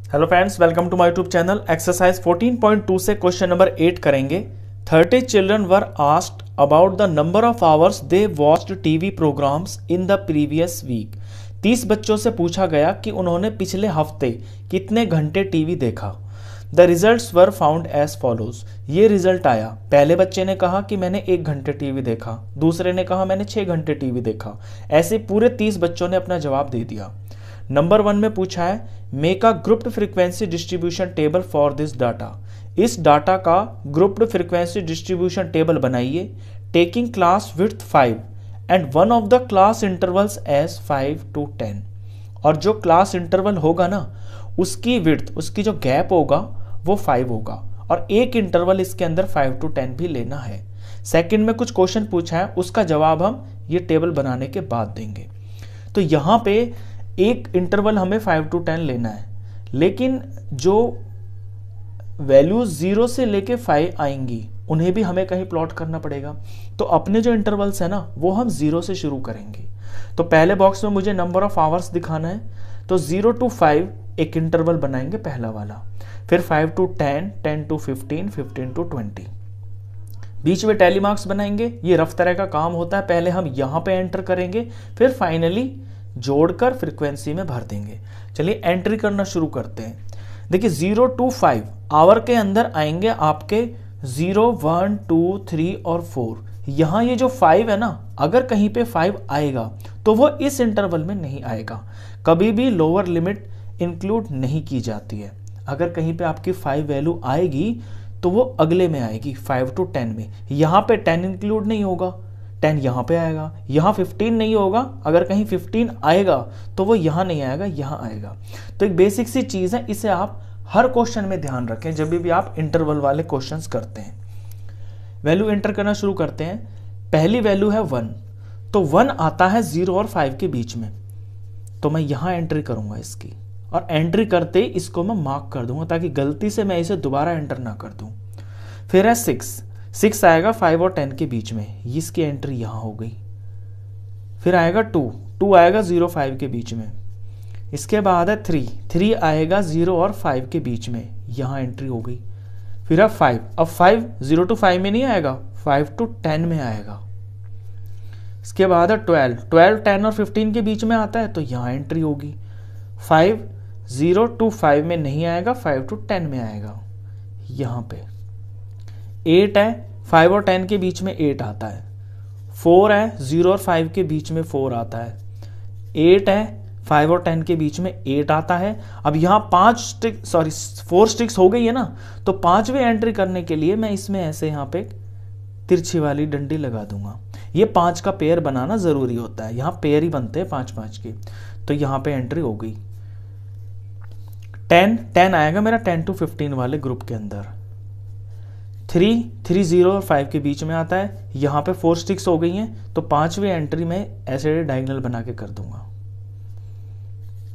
Hello friends, welcome to my YouTube channel. Exercise 14.2 से question number 8 करेंगे। 30 children were asked about the number of hours they watched TV programmes in the previous week. 30 बच्चों से पूछा गया कि उन्होंने पिछले हफ्ते कितने घंटे टीवी देखा। The results were found as follows. ये रिजल्ट आया। पहले बच्चे ने कहा कि मैंने 1 घंटे टीवी देखा, दूसरे ने कहा मैंने 6 घंटे टीवी देखा। ऐसे पूरे 30 बच्चों ने अपना जवाब दे दिया। नंबर 1 में पूछा है make a grouped frequency distribution table for this data. इस डाटा का ग्रुप्ड फ्रीक्वेंसी डिस्ट्रीब्यूशन टेबल बनाइए taking class width 5 and one of the class intervals as 5 to 10। और जो क्लास इंटरवल होगा ना, उसकी विड्थ, उसकी जो गैप होगा वो 5 होगा और एक इंटरवल इसके अंदर 5 to 10 भी लेना है। सेकंड में कुछ क्वेश्चन पूछा है, उसका जवाब हम ये टेबल बनाने के बाद देंगे। तो यहाँ पे एक इंटरवल हमें 5 to 10 लेना है, लेकिन जो वैल्यूज 0 से लेके 5 आएंगी उन्हें भी हमें कहीं प्लॉट करना पड़ेगा। तो अपने जो इंटरवल्स है ना, वो हम 0 से शुरू करेंगे। तो पहले बॉक्स में मुझे नंबर ऑफ आवर्स दिखाना है, तो 0 to 5 एक इंटरवल बनाएंगे पहला वाला, फिर 5 to 10, 10 to 15, 15 to 20। बीच में टैली मार्क्स बनाएंगे। ये रफ तरह का काम होता है। पहले हम यहाँ पे एंटर करेंगे, फिर फाइनली जोड़कर फ्रीक्वेंसी में भर देंगे। चलिए एंट्री करना शुरू करते हैं। देखिए 0 to 5 आवर के अंदर आएंगे आपके 0, 1, 2, 3 और 4। यहाँ ये जो 5 है ना, अगर कहीं पे 5 आएगा तो वो इस इंटरवल में नहीं आएगा। कभी भी लोअर लिमिट इंक्लूड नहीं की जाती है। अगर कहीं पे आपकी 5 वैल्यू आएगी तो वो अगले में आएगी 5 to 10 में। यहाँ पे 10 इंक्लूड नहीं होगा, 10 यहाँ पे आएगा। यहाँ 15 नहीं होगा, अगर कहीं 15 आएगा तो वो यहाँ नहीं आएगा, यहाँ आएगा। तो एक बेसिक सी चीज़ है, इसे आप हर क्वेश्चन में ध्यान रखें जब भी आप इंटरवल वाले क्वेश्चंस करते हैं। वैल्यू एंटर करना शुरू करते हैं। पहली वैल्यू है 1, तो 1 आता है 0 और 5 के बीच में, तो मैं यहाँ एंट्री करूँगा इसकी, और एंट्री करते ही इसको मैं मार्क कर दूंगा ताकि गलती से मैं इसे दोबारा एंटर ना कर दूँ। फिर है 6 आएगा 5 और 10 के बीच में, इसकी एंट्री यहाँ हो गई। फिर आएगा 2 आएगा 0, 5 के बीच में। इसके बाद है 3 आएगा 0 और 5 के बीच में, यहाँ एंट्री हो गई। फिर है 5, अब 5 0 to 5 में नहीं आएगा, 5 to 10 में आएगा। इसके बाद है 12 10 और 15 के बीच में आता है, तो यहाँ एंट्री होगी। 5 0 to 5 में नहीं आएगा, 5 to 10 में आएगा यहाँ पे। 8 है 5 और 10 के बीच में 8 आता है। 4 है 0 और 5 के बीच में 4 आता है। 8 है 5 और 10 के बीच में 8 आता है। अब यहाँ 4 स्टिक्स हो गई है ना, तो 5वीं एंट्री करने के लिए मैं इसमें ऐसे यहाँ पे तिरछी वाली डंडी लगा दूंगा। ये 5 का पेयर बनाना जरूरी होता है, यहाँ पेयर ही बनते हैं 5 के। तो यहाँ पे एंट्री हो गई। 10 आएगा मेरा 10 to 15 वाले ग्रुप के अंदर। 3 0 और 5 के बीच में आता है। यहाँ पे 4 स्टिक्स हो गई हैं, तो 5वीं एंट्री में ऐसे डायगोनल बना के कर दूंगा।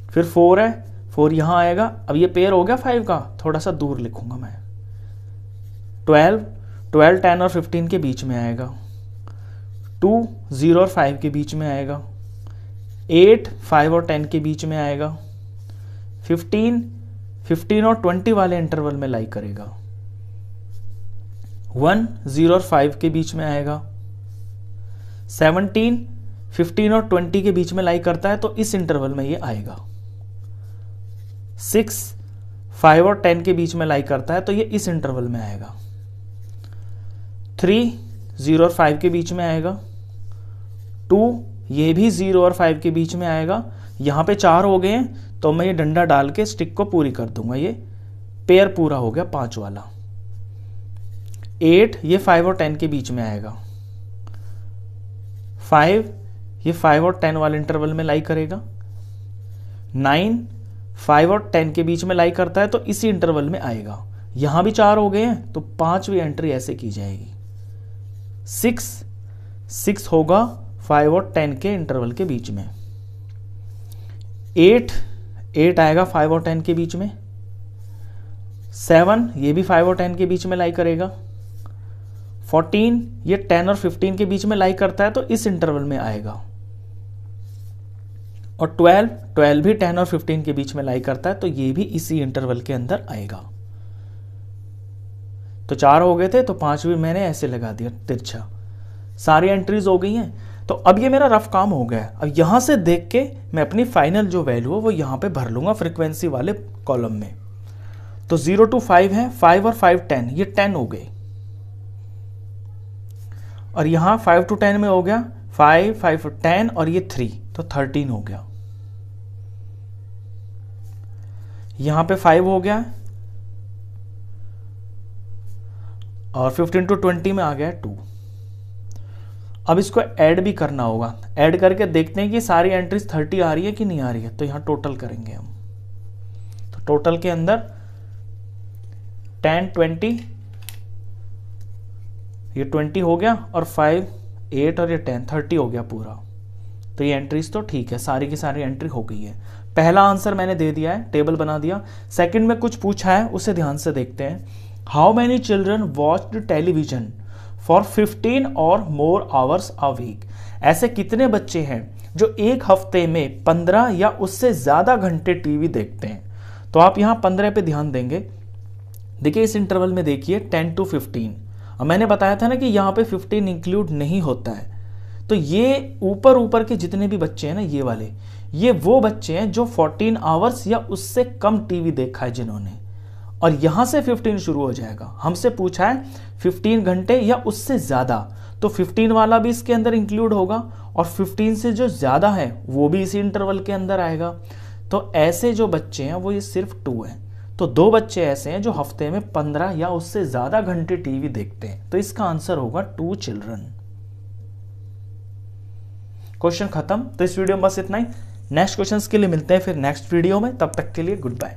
फिर 4 है, 4 यहाँ आएगा। अब ये पेयर हो गया 5 का, थोड़ा सा दूर लिखूंगा मैं। 12 10 और 15 के बीच में आएगा। 2 0 और 5 के बीच में आएगा। 8 5 और 10 के बीच में आएगा। 15 और 20 वाले इंटरवल में लाई करेगा। 1 0 और 5 के बीच में आएगा। 17 15 और 20 के बीच में लाई करता है, तो इस इंटरवल में ये आएगा। 6 5 और 10 के बीच में लाई करता है, तो ये इस इंटरवल में आएगा। 3 0 और 5 के बीच में आएगा। 2 ये भी 0 और 5 के बीच में आएगा। यहाँ पे 4 हो गए हैं, तो मैं ये डंडा डाल के स्टिक को पूरी कर दूंगा। ये पेयर पूरा हो गया 5 वाला। 8 ये 5 और 10 के बीच में आएगा। 5 ये 5 और 10 वाले इंटरवल में लाई करेगा। 9 5 और 10 के बीच में लाई करता है, तो इसी इंटरवल में आएगा। यहां भी 4 हो गए हैं, तो 5वीं एंट्री ऐसे की जाएगी। 6 होगा 5 और 10 के इंटरवल के बीच में। 8 आएगा 5 और 10 के बीच में। 7 ये भी 5 और 10 के बीच में लाई करेगा। 14 ये 10 और 15 के बीच में लाई करता है, तो इस इंटरवल में आएगा। और 12 भी 10 और 15 के बीच में लाई करता है, तो ये भी इसी इंटरवल के अंदर आएगा। तो 4 हो गए थे, तो 5 भी मैंने ऐसे लगा दिया तिरछा। सारी एंट्रीज हो गई हैं। तो अब ये मेरा रफ काम हो गया है। अब यहां से देख के मैं अपनी फाइनल जो वैल्यू है वो यहां पे भर लूंगा फ्रीक्वेंसी वाले कॉलम में। तो 0 to 5 है, 5 और 5 10, ये 10 हो गए। और यहां 5 to 10 में हो गया 5 5 10 और ये 3, तो 13 हो गया। यहां पे 5 हो गया और 15 to 20 में आ गया 2। अब इसको ऐड भी करना होगा। ऐड करके देखते हैं कि सारी एंट्रीज 30 आ रही है कि नहीं आ रही है। तो यहां टोटल करेंगे हम। तो टोटल के अंदर 10 20, ये 20 हो गया और 5 8 और ये 10 30 हो गया पूरा। तो ये एंट्रीज तो ठीक है, सारी की सारी एंट्री हो गई है। पहला आंसर मैंने दे दिया है, टेबल बना दिया। सेकंड में कुछ पूछा है, उसे ध्यान से देखते हैं। How many children watched television for 15 और मोर आवर्स अ वीक। ऐसे कितने बच्चे हैं जो एक हफ्ते में 15 या उससे ज्यादा घंटे टीवी देखते हैं। तो आप यहां 15 पे ध्यान देंगे। देखिए इस इंटरवल में देखिए 10 to 15। अब मैंने बताया था ना कि यहां पे 15 इंक्लूड नहीं होता है। तो ये ऊपर ऊपर के जितने भी बच्चे हैं ना, ये वाले, ये वो बच्चे हैं जो 14 आवर्स या उससे कम टीवी देखा है जिन्होंने। और यहां से 15 शुरू हो जाएगा। हमसे पूछा है 15 घंटे या उससे ज्यादा, तो 15 वाला भी इसके अंदर इंक्लूड होगा और 15 से जो ज्यादा है वो भी इसी इंटरवल के अंदर आएगा। तो ऐसे जो बच्चे हैं वो ये सिर्फ 2 हैं। तो 2 बच्चे ऐसे हैं जो हफ्ते में 15 या उससे ज्यादा घंटे टीवी देखते हैं। तो इसका आंसर होगा 2 चिल्ड्रन। क्वेश्चन खत्म। तो इस वीडियो में बस इतना ही। नेक्स्ट क्वेश्चंस के लिए मिलते हैं फिर नेक्स्ट वीडियो में। तब तक के लिए गुड बाय।